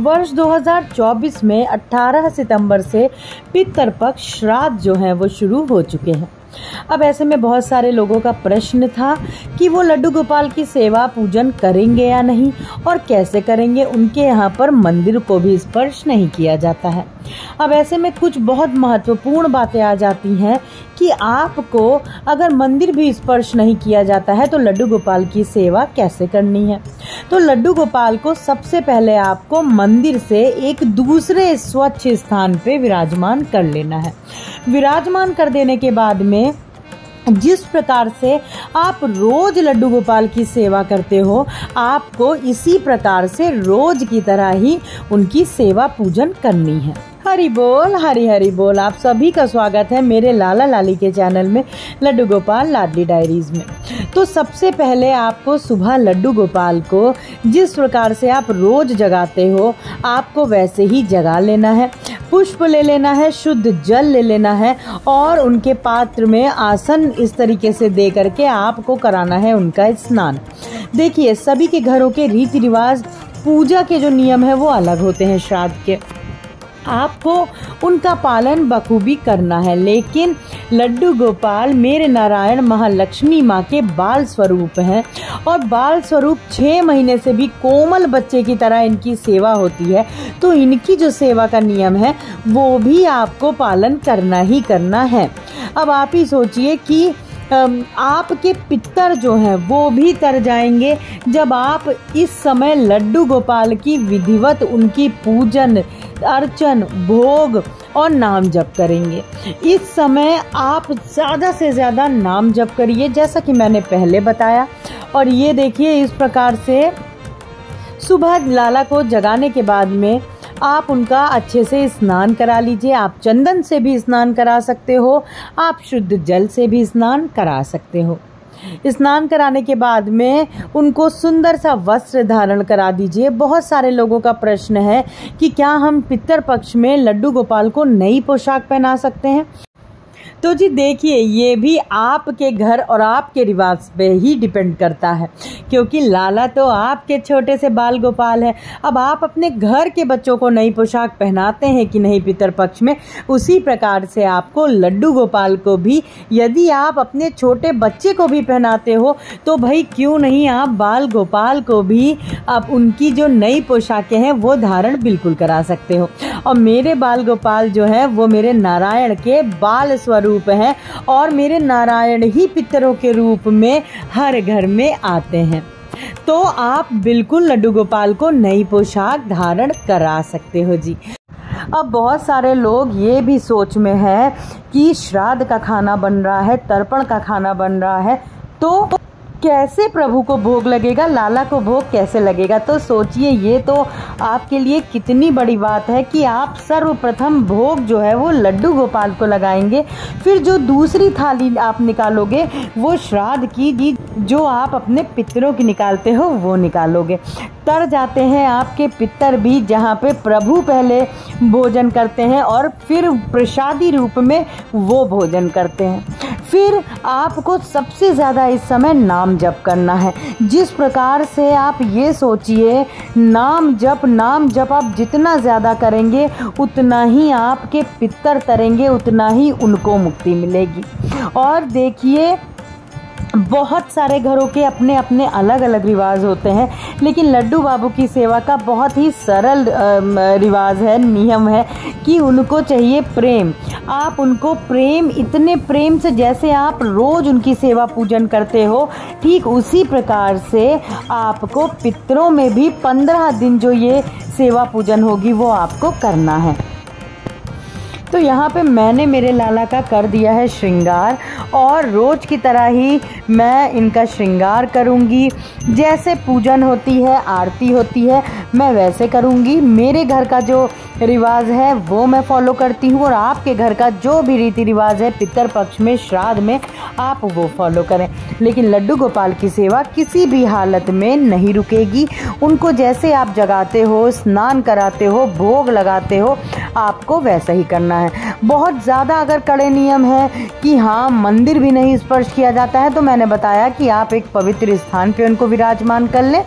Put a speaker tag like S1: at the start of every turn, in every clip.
S1: वर्ष 2024 में 18 सितंबर से पितृपक्ष श्राद्ध जो हैं वो शुरू हो चुके हैं। अब ऐसे में बहुत सारे लोगों का प्रश्न था कि वो लड्डू गोपाल की सेवा पूजन करेंगे या नहीं और कैसे करेंगे। उनके यहाँ पर मंदिर को भी स्पर्श नहीं किया जाता है। अब ऐसे में कुछ बहुत महत्वपूर्ण बातें आ जाती हैं कि आपको अगर मंदिर भी स्पर्श नहीं किया जाता है तो लड्डू गोपाल की सेवा कैसे करनी है। तो लड्डू गोपाल को सबसे पहले आपको मंदिर से एक दूसरे स्वच्छ स्थान पे विराजमान कर लेना है। विराजमान कर देने के बाद में जिस प्रकार से आप रोज लड्डू गोपाल की सेवा करते हो, आपको इसी प्रकार से रोज की तरह ही उनकी सेवा पूजन करनी है। हरि बोल, हरि हरि बोल। आप सभी का स्वागत है मेरे लाला लाली के चैनल में लड्डू गोपाल लाडली डायरीज में। तो सबसे पहले आपको सुबह लड्डू गोपाल को जिस प्रकार से आप रोज जगाते हो, आपको वैसे ही जगा लेना है। पुष्प ले लेना है, शुद्ध जल ले लेना है और उनके पात्र में आसन इस तरीके से दे करके आपको कराना है उनका स्नान। देखिए, सभी के घरों के रीति रिवाज, पूजा के जो नियम है वो अलग होते हैं। श्राद्ध के आपको उनका पालन बखूबी करना है, लेकिन लड्डू गोपाल मेरे नारायण महालक्ष्मी माँ के बाल स्वरूप हैं और बाल स्वरूप 6 महीने से भी कोमल बच्चे की तरह इनकी सेवा होती है। तो इनकी जो सेवा का नियम है वो भी आपको पालन करना ही करना है। अब आप ही सोचिए कि आपके पितर जो हैं वो भी तर जाएंगे जब आप इस समय लड्डू गोपाल की विधिवत उनकी पूजन अर्चन, भोग और नाम जप करेंगे। इस समय आप ज़्यादा से ज़्यादा नाम जप करिए, जैसा कि मैंने पहले बताया। और ये देखिए, इस प्रकार से सुबह लाला को जगाने के बाद में आप उनका अच्छे से स्नान करा लीजिए। आप चंदन से भी स्नान करा सकते हो, आप शुद्ध जल से भी स्नान करा सकते हो। स्नान कराने के बाद में उनको सुंदर सा वस्त्र धारण करा दीजिए। बहुत सारे लोगों का प्रश्न है कि क्या हम पितृपक्ष में लड्डू गोपाल को नई पोशाक पहना सकते हैं। तो जी देखिए, ये भी आपके घर और आपके रिवाज पे ही डिपेंड करता है, क्योंकि लाला तो आपके छोटे से बाल गोपाल है। अब आप अपने घर के बच्चों को नई पोशाक पहनाते हैं कि नहीं पितृपक्ष में, उसी प्रकार से आपको लड्डू गोपाल को भी, यदि आप अपने छोटे बच्चे को भी पहनाते हो तो भाई क्यों नहीं आप बाल गोपाल को भी आप उनकी जो नई पोशाकें हैं वो धारण बिल्कुल करा सकते हो। और मेरे बाल गोपाल जो है वो मेरे नारायण के बाल स्वरूप है और मेरे नारायण ही पितरों के रूप में हर घर में आते हैं। तो आप बिल्कुल लड्डू गोपाल को नई पोशाक धारण करा सकते हो जी। अब बहुत सारे लोग ये भी सोच में है कि श्राद्ध का खाना बन रहा है, तर्पण का खाना बन रहा है, तो कैसे प्रभु को भोग लगेगा, लाला को भोग कैसे लगेगा। तो सोचिए, ये तो आपके लिए कितनी बड़ी बात है कि आप सर्वप्रथम भोग जो है वो लड्डू गोपाल को लगाएंगे। फिर जो दूसरी थाली आप निकालोगे वो श्राद्ध की, जो आप अपने पितरों की निकालते हो वो निकालोगे। तर जाते हैं आपके पितर भी, जहाँ पे प्रभु पहले भोजन करते हैं और फिर प्रसादी रूप में वो भोजन करते हैं। फिर आपको सबसे ज़्यादा इस समय नाम जप करना है। जिस प्रकार से आप ये सोचिए, नाम जप आप जितना ज़्यादा करेंगे उतना ही आपके पितर तरेंगे, उतना ही उनको मुक्ति मिलेगी। और देखिए, बहुत सारे घरों के अपने अपने अलग अलग रिवाज होते हैं, लेकिन लड्डू बाबू की सेवा का बहुत ही सरल रिवाज है, नियम है कि उनको चाहिए प्रेम। आप उनको प्रेम, इतने प्रेम से जैसे आप रोज उनकी सेवा पूजन करते हो, ठीक उसी प्रकार से आपको पितरों में भी 15 दिन जो ये सेवा पूजन होगी वो आपको करना है। तो यहाँ पे मैंने मेरे लाला का कर दिया है श्रृंगार और रोज की तरह ही मैं इनका श्रृंगार करूँगी। जैसे पूजन होती है, आरती होती है, मैं वैसे करूँगी। मेरे घर का जो रिवाज है वो मैं फॉलो करती हूँ और आपके घर का जो भी रीति रिवाज है पितृपक्ष में, श्राद्ध में, आप वो फॉलो करें। लेकिन लड्डू गोपाल की सेवा किसी भी हालत में नहीं रुकेगी। उनको जैसे आप जगाते हो, स्नान कराते हो, भोग लगाते हो, आपको वैसा ही करना है। बहुत ज़्यादा अगर कड़े नियम है कि हाँ मंदिर भी नहीं स्पर्श किया जाता है, तो मैंने बताया कि आप एक पवित्र स्थान पे उनको विराजमान कर लें।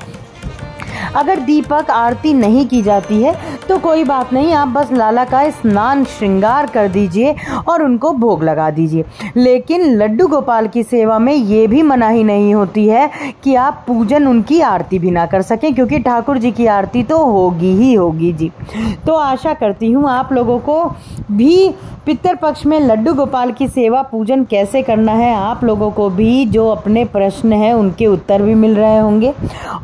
S1: अगर दीपक आरती नहीं की जाती है तो कोई बात नहीं, आप बस लाला का स्नान श्रृंगार कर दीजिए और उनको भोग लगा दीजिए। लेकिन लड्डू गोपाल की सेवा में ये भी मनाही नहीं होती है कि आप पूजन उनकी आरती भी ना कर सकें, क्योंकि ठाकुर जी की आरती तो होगी ही होगी जी। तो आशा करती हूँ आप लोगों को भी पितृपक्ष में लड्डू गोपाल की सेवा पूजन कैसे करना है, आप लोगों को भी जो अपने प्रश्न हैं उनके उत्तर भी मिल रहे होंगे।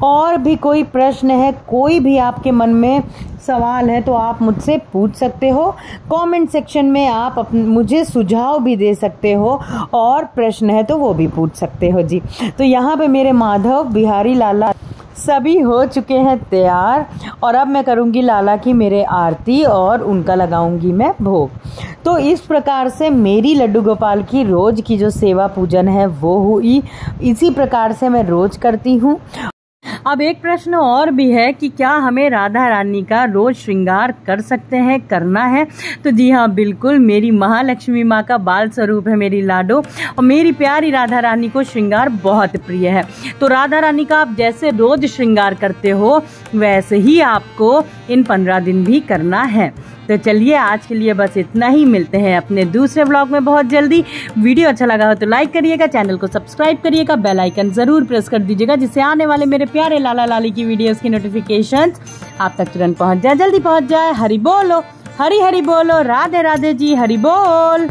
S1: और भी कोई प्रश्न है, कोई भी आपके मन में सवाल है तो आप मुझसे पूछ सकते हो। कमेंट सेक्शन में आप मुझे सुझाव भी दे सकते हो और प्रश्न है तो वो भी पूछ सकते हो जी। तो यहाँ पे मेरे माधव बिहारी लाला सभी हो चुके हैं तैयार और अब मैं करूँगी लाला की मेरे आरती और उनका लगाऊंगी मैं भोग। तो इस प्रकार से मेरी लड्डू गोपाल की रोज़ की जो सेवा पूजन है वो हुई, इसी प्रकार से मैं रोज़ करती हूँ। अब एक प्रश्न और भी है कि क्या हमें राधा रानी का रोज श्रृंगार कर सकते हैं, करना है? तो जी हाँ, बिल्कुल। मेरी महालक्ष्मी माँ का बाल स्वरूप है मेरी लाडो और मेरी प्यारी राधा रानी को श्रृंगार बहुत प्रिय है। तो राधा रानी का आप जैसे रोज श्रृंगार करते हो वैसे ही आपको इन 15 दिन भी करना है। तो चलिए आज के लिए बस इतना ही, मिलते हैं अपने दूसरे व्लॉग में बहुत जल्दी। वीडियो अच्छा लगा हो तो लाइक करिएगा, चैनल को सब्सक्राइब करिएगा, बेल आइकन जरूर प्रेस कर दीजिएगा जिससे आने वाले मेरे प्यारे लाला लाली की वीडियोस की नोटिफिकेशंस आप तक तुरंत पहुंच जाए, जल्दी पहुंच जाए। हरि बोलो, हरि हरि बोलो, राधे राधे जी, हरि बोल।